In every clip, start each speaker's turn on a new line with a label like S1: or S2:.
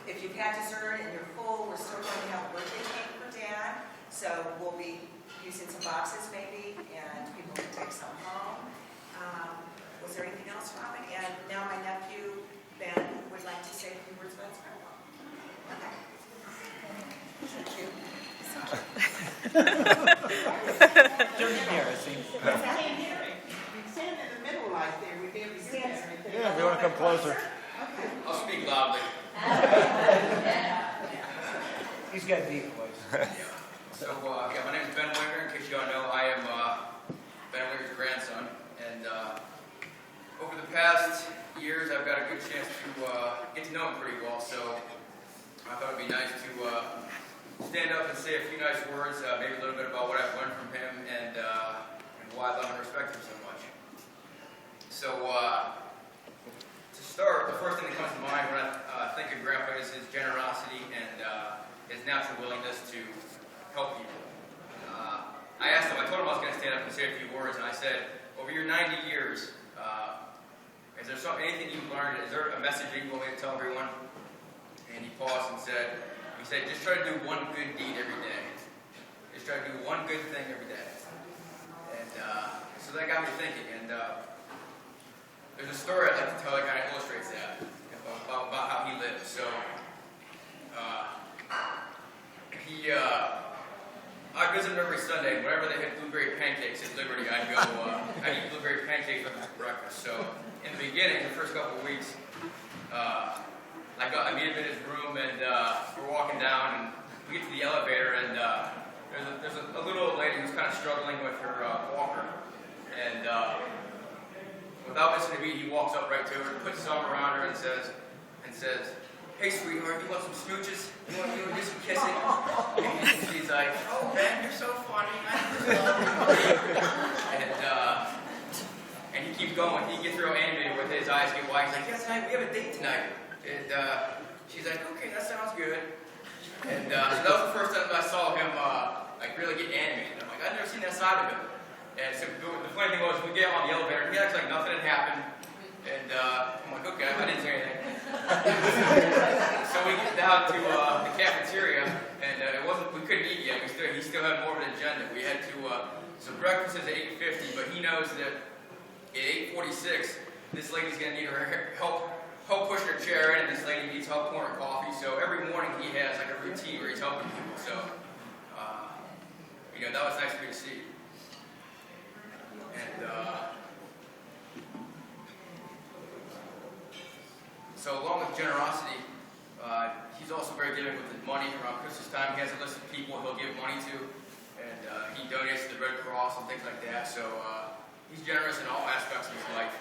S1: if you've had dessert and you're full, we're still going to have birthday cake for Dad. So we'll be using some boxes maybe, and people can take some home. Was there anything else, Robin? And now my nephew, Ben, would like to say a few words about his grandpa. Okay. Thank you.
S2: Dirty embarrassing.
S1: I can't hear him. He's standing in the middle right there. We did everything.
S2: Yeah, if you want to come closer.
S1: Okay.
S3: I'll speak loudly.
S2: He's got a deep voice.
S3: So, my name is Ben Wenger. In case you don't know, I am Ben Wenger's grandson. And over the past years, I've got a good chance to get to know him pretty well. So, I thought it'd be nice to stand up and say a few nice words, maybe a little bit about what I've learned from him and why I love and respect him so much. So, to start, the first thing that comes to mind when I think of Grandpa is his generosity and his natural willingness to help people. I asked him, I told him I was going to stand up and say a few words, and I said, over your 90 years, is there anything you've learned? Is there a message that you want me to tell everyone? And he paused and said, just try to do one good deed every day. Just try to do one good thing every day. And so that got me thinking. And there's a story I'd like to tell that kind of illustrates that, about how he lived. So I visit him every Sunday. Whenever they had blueberry pancakes at Liberty, I'd eat blueberry pancakes for breakfast. So in the beginning, the first couple of weeks, I meet him in his room, and we're walking down, and we get to the elevator, and there's a little old lady who's kind of struggling with her walker, and without missing a beat, he walks up right to her, puts his arm around her, and says, "Hey, sweetheart, you want some smooches? You want to do some kissing?" And she's like, "Oh, Ben, you're so funny. And he keeps going. He gets real animated with his eyes get wide. He's like, "Yeah, tonight we have a date tonight." And she's like, "Okay, that sounds good." And so that was the first time I saw him really get animated. I'm like, I've never seen that side of him. And so the funny thing was, we get on the elevator, and he acts like nothing had happened. And I'm like, okay, I didn't say anything. So we get down to the cafeteria, and we couldn't eat yet. He still had more of an agenda. We had to, so breakfast is at 8:50, but he knows that at 8:46, this lady's going to need her help pushing her chair in, and this lady needs help pouring coffee. So every morning he has like a routine where he's helping people. So, that was nice for me to see. And so along with generosity, he's also very giving with his money. Around Christmas time, he has a list of people he'll give money to, and he donates to the Red Cross and things like that. So he's generous in all aspects of his life.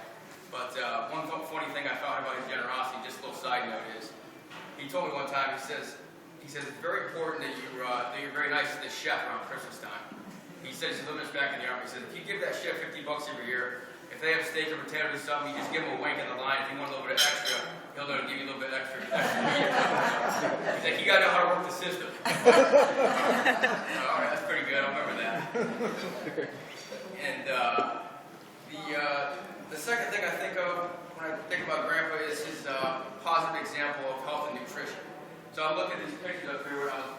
S3: But one funny thing I found about his generosity, just a little side note, is he told me one time, he says it's very important that you're very nice to the chef around Christmas time. He says he's living back in the Army. He says if you give that chef $50 every year, if they have steak or potatoes or something, you just give him a wink in the line. If you want a little bit extra, he'll know to give you a little bit extra. He's like, you got to know how to work the system. All right, that's pretty good. I'll remember that. And the second thing I think of when I think about Grandpa is his positive example of health and nutrition. So I'm looking at these pictures up here when I was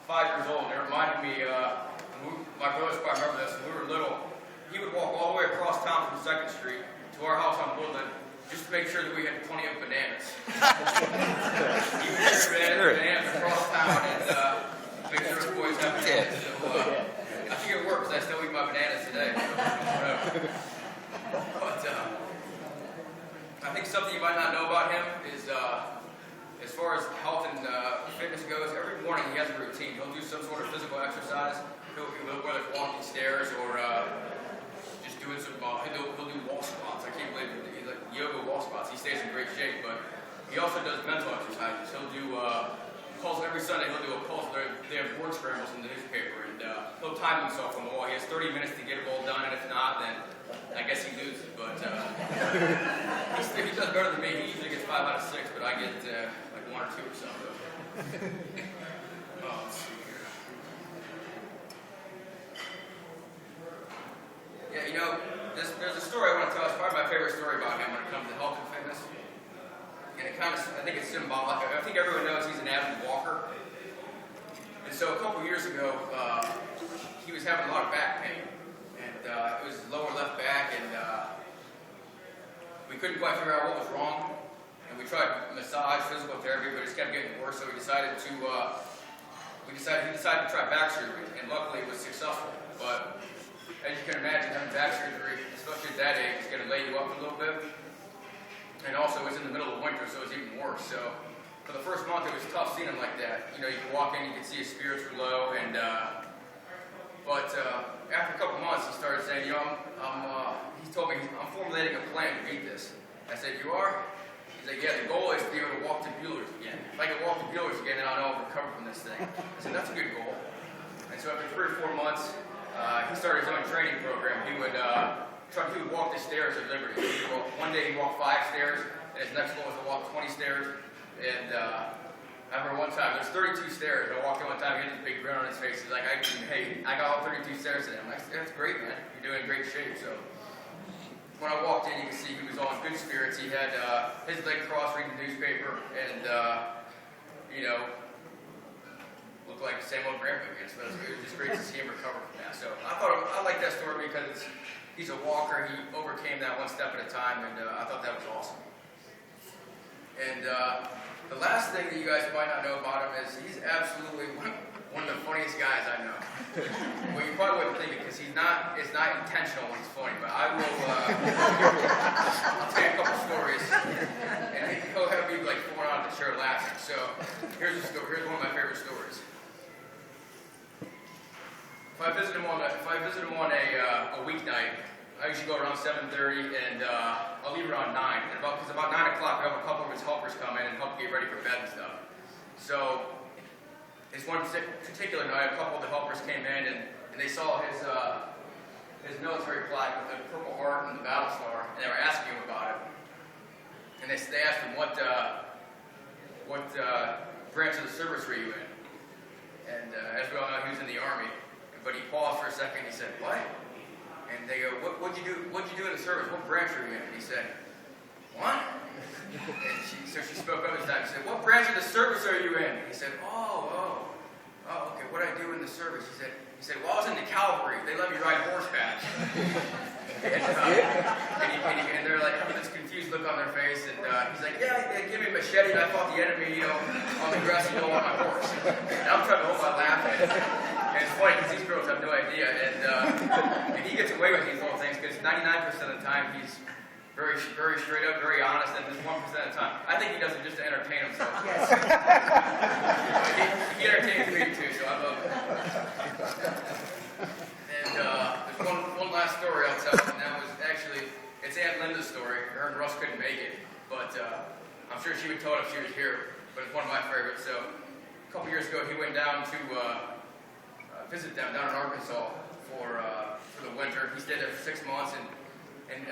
S3: 5 years old, and it reminded me, my brothers probably remember this, when we were little, he would walk all the way across town from 2nd Street to our house on Woodland just to make sure that we had plenty of bananas. He would carry bananas across town and make sure the boys have bananas. So I think it works. I still eat my bananas today. But I think something you might not know about him is as far as health and fitness goes, every morning he has a routine. He'll do some sort of physical exercise, whether it's walking stairs or just doing some, he'll do wall squats. I can't believe it. He's like yoga wall squats. He stays in great shape, but he also does mental exercises. He'll do pulse every Sunday. He'll do a pulse. They have word scrambles in the newspaper, and he'll time himself on the wall. He has 30 minutes to get it all done, and if not, then I guess he loses. But he does better than me. He usually gets 5 out of 6, but I get like 1 or 2 or something. Let's see here. Yeah, there's a story I want to tell. It's probably my favorite story about him when it comes to health and fitness. And it I think it's symbolic. I think everyone knows he's an avid walker. And so a couple years ago, he was having a lot of back pain. And it was his lower left back, and we couldn't quite figure out what was wrong. And we tried massage, physical therapy, but it just kept getting worse. So he decided to try back surgery, and luckily it was successful. But as you can imagine, having back surgery, especially at that age, is going to lay you up a little bit. And also, it's in the middle of winter, so it's even worse. So for the first month, it was tough seeing him like that. You know, you could walk in, you could see his spirits were low, and but after a couple months, he started saying, you know, he told me, I'm formulating a plan to beat this. I said, you are? He's like, yeah, the goal is to be able to walk to Bueller's again. If I can walk to Bueller's again, then I'll know I've recovered from this thing. I said, that's a good goal. And so after 3 or 4 months, he started his own training program. He would walk the stairs at Liberty. One day he walked 5 stairs, and his next goal was to walk 20 stairs. And I remember one time, there's 32 stairs. I walked in one time, he had this big grin on his face. He's like, hey, I got all 32 stairs today. I'm like, that's great, man. You're doing great shape. So when I walked in, you can see he was all in good spirits. He had his leg crossed reading the newspaper, and, you know, looked like Samuel Graham again. So it was just great to see him recover from that. So I like that story because he's a walker. He overcame that one step at a time, and I thought that was awesome. And the last thing that you guys might not know about him is he's absolutely one of the funniest guys I know. Well, you probably wouldn't think it because it's not intentional when he's funny, but I will, I'll tell you a couple stories, and he'll have me like falling out of the chair laughing. So here's one of my favorite stories. If I visit him on a weeknight, I usually go around 7:30, and I'll leave around 9. And because about 9 o'clock, we have a couple of his helpers come in and help get ready for bed and stuff. So this one particular night, a couple of the helpers came in, and they saw his military flag with the Purple Heart and the battle star, and they were asking him about it. And they asked him, what branch of the service were you in? And as we all know, he was in the Army. But he paused for a second, and he said, what? And they go, what'd you do in the service? What branch were you in? And he said, what? And so she spoke up this time. She said, what branch of the service are you in? And he said, oh, okay, what did I do in the service? He said, well, I was in the cavalry. They let me ride horseback. and they're like, having this confused look on their face. And he's like, yeah, they gave me a machete, and I fought the enemy, you know, on the grassy knoll on my horse. And I'm trying to hold my laugh. And it's funny because these girls have no idea. And he gets away with these little things because 99% of the time he's very, very straight up, very honest, and just 1% of the time, I think he does it just to entertain himself. Yes. he entertains me too, so I love it. And there's one last story I'll tell, and that was actually, it's Aunt Linda's story. Her and Russ couldn't make it, but I'm sure she would tell it if she was here, but it's one of my favorites. So a couple years ago, he went down to visit them down in Arkansas for the winter. He stayed there for 6 months, and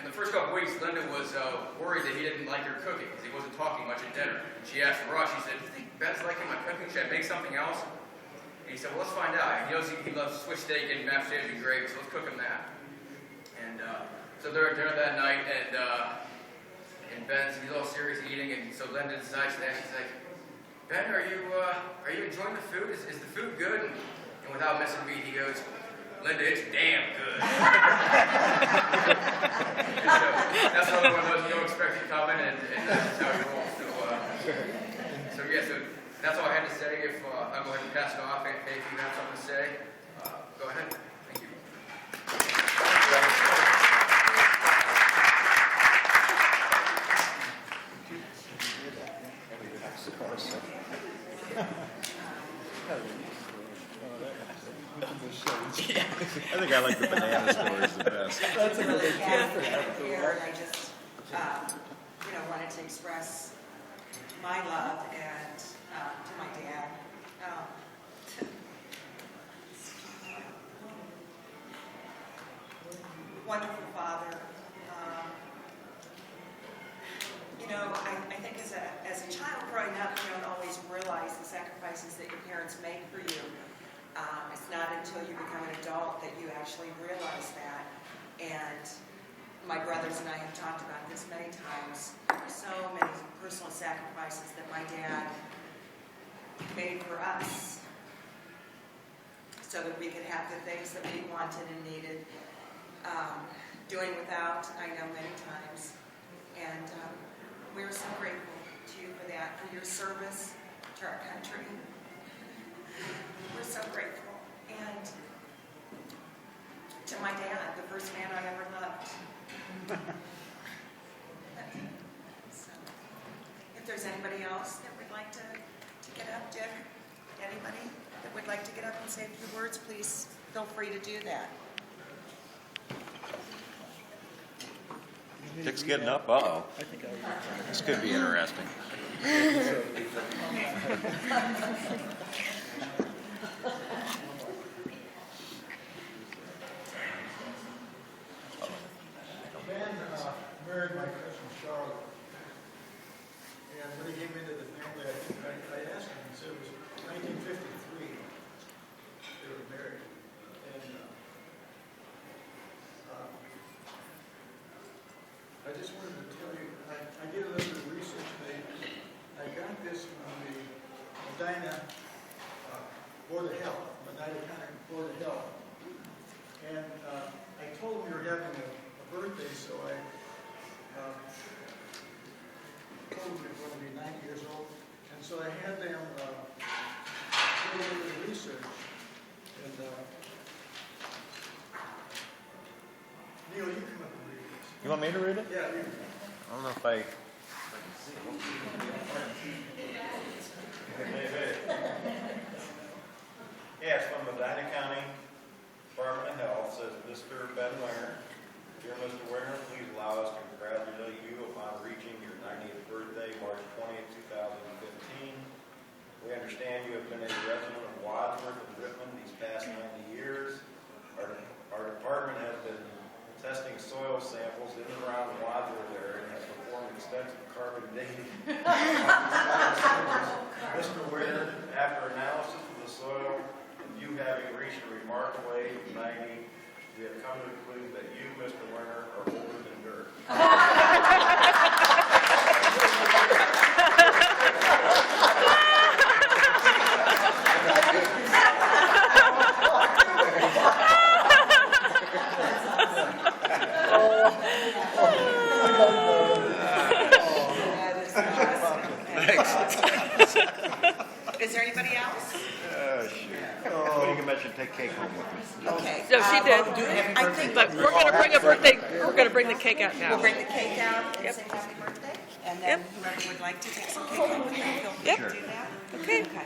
S3: the first couple weeks, Linda was worried that he didn't like her cooking because he wasn't talking much at dinner. And she asked Russ, she said, do you think Ben's liking my cooking? Should I make something else? And he said, well, let's find out. He knows he loves Swiss steak and mashed potatoes and gravy, so let's cook him that. And so they're at dinner that night, and he's all serious eating, and so Linda decides to ask, she's like, Ben, are you enjoying the food? Is the food good? And without missing a beat, he goes, Linda, it's damn good. That's another one of those you don't expect to come in, and that's how he rolls. So that's all I had to say. If I'll go ahead and pass it off. Hey, if you have something to say, go ahead. Thank you.
S4: I think I like the banana stories the best.
S2: That's a really
S1: Here, and I just, wanted to express my love and to my dad. Wonderful father. I think as a child growing up, you don't always realize the sacrifices that your parents make for you. It's not until you become an adult that you actually realize that. And my brothers and I have talked about this many times. There are so many personal sacrifices that my dad made for us so that we could have the things that we wanted and needed. Doing without, I know, many times. And we're so grateful to you for that, for your service to our country. We're so grateful. And to my dad, the first man I ever loved. So, if there's anybody else that would like to get up, Dick, anybody that would like to get up and say a few words, please feel free to do that.
S4: Dick's getting up. Uh-oh. This could be interesting.
S5: Ben married my cousin Charlotte, and when he came into the family, I asked him, he said it was 1953 they were married, and I just wanted to tell you, I did a little bit of research today. I got this from the Medina Board of Health, Medina County Board of Health, and I told them we were having a birthday, so I told them we were going to be 90 years old, and so I had them do a little bit of research, and Neil, you come up and read this.
S4: You want me to read it?
S5: Yeah, you.
S4: I don't know if I... Yeah, it's from Medina County Department of Health. Says, Mr. Ben Wenger, dear Mr. Wenger, please allow us to congratulate you upon reaching your 90th birthday, March 20th, 2015. We understand you have been a resident of Wadsworth and Rittman these past 90 years. Our department has been testing soil samples in and around the Wadsworth area and has performed extensive carbon dating. Mr. Wenger, after analysis of the soil, and you having reached a remarkable age of 90, we have come to conclude that you, Mr. Wenger, are older than dirt.
S1: Is there anybody else?
S4: Oh, shoot. What do you mention? Take cake home with me.
S1: Okay.
S6: No, she did.
S1: I think
S6: But we're going to bring a birthday. We're going to bring the cake out now.
S1: we'll bring the cake out and
S6: Yep.
S1: say happy birthday. And then
S6: Yep.
S1: whoever would like to take some cake home with them, feel free
S6: Yep.
S1: to do that.
S6: Okay.
S1: Okay.